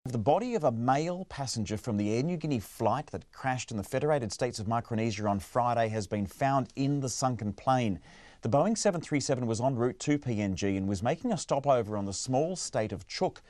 The body of a male passenger from the Air Niugini flight that crashed in the Federated States of Micronesia on Friday has been found in the sunken plane. The Boeing 737 was en route to PNG and was making a stopover on the small state of Chuuk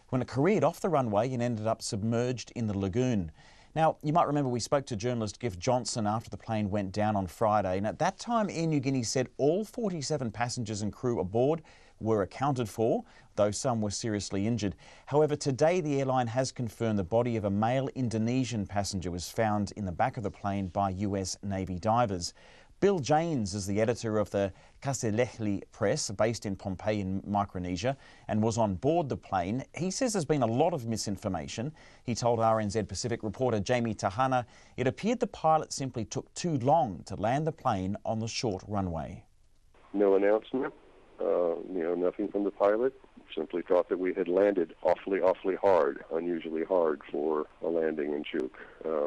when it careered off the runway and ended up submerged in the lagoon. Now, you might remember we spoke to journalist Giff Johnson after the plane went down on Friday, and at that time Air Niugini said all 47 passengers and crew aboard were accounted for, though some were seriously injured. However, today the airline has confirmed the body of a male Indonesian passenger was found in the back of the plane by US Navy divers. Bill Jaynes is the editor of the Kaselehli Press, based in Pohnpei in Micronesia, and was on board the plane. He says there's been a lot of misinformation. He told RNZ Pacific reporter Jamie Tahana it appeared the pilot simply took too long to land the plane on the short runway. No announcement, nothing from the pilot. Simply thought that we had landed awfully hard, unusually hard for a landing in Chuuk,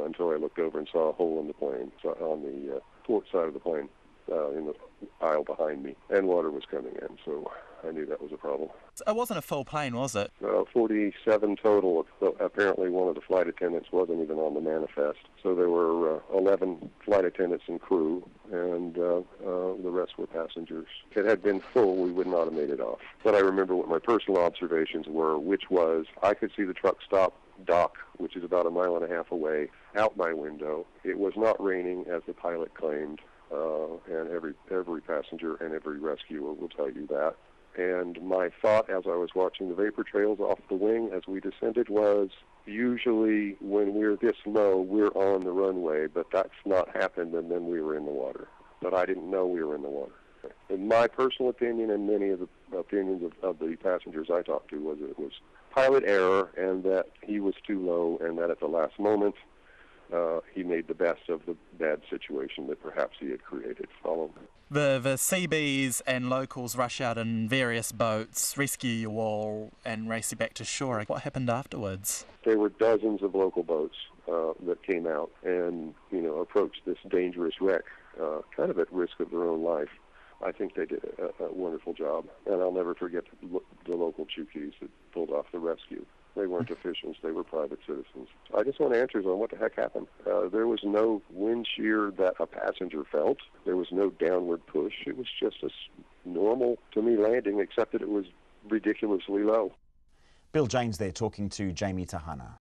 until I looked over and saw a hole in the plane, on the port side of the plane, in the aisle behind me, and water was coming in, so I knew that was a problem. It wasn't a full plane, was it? 47 total. Apparently one of the flight attendants wasn't even on the manifest, so there were 11 flight attendants and crew, and the rest were passengers. If it had been full, we would not have made it off. But I remember what my personal observations were, which was I could see the truck stop dock, which is about a mile and a half away, out my window. It was not raining, as the pilot claimed, and every passenger and every rescuer will tell you that. And my thought as I was watching the vapor trails off the wing as we descended was, usually when we're this low, we're on the runway, but that's not happened, and then we were in the water. But I didn't know we were in the water. In my personal opinion, and many of the opinions of the passengers I talked to, was it was pilot error, and that he was too low, and that at the last moment he made the best of the bad situation that perhaps he had created. The Seabees and locals rush out in various boats, rescue you all, and race you back to shore. What happened afterwards? There were dozens of local boats that came out and, approached this dangerous wreck, kind of at risk of their own life. I think they did a wonderful job, and I'll never forget the local Chuukese that pulled off the rescue. They weren't officials, they were private citizens. I just want answers on what the heck happened. There was no wind shear that a passenger felt. There was no downward push. It was just a normal, to me, landing, except that it was ridiculously low. Bill Jaynes there talking to Jamie Tahana.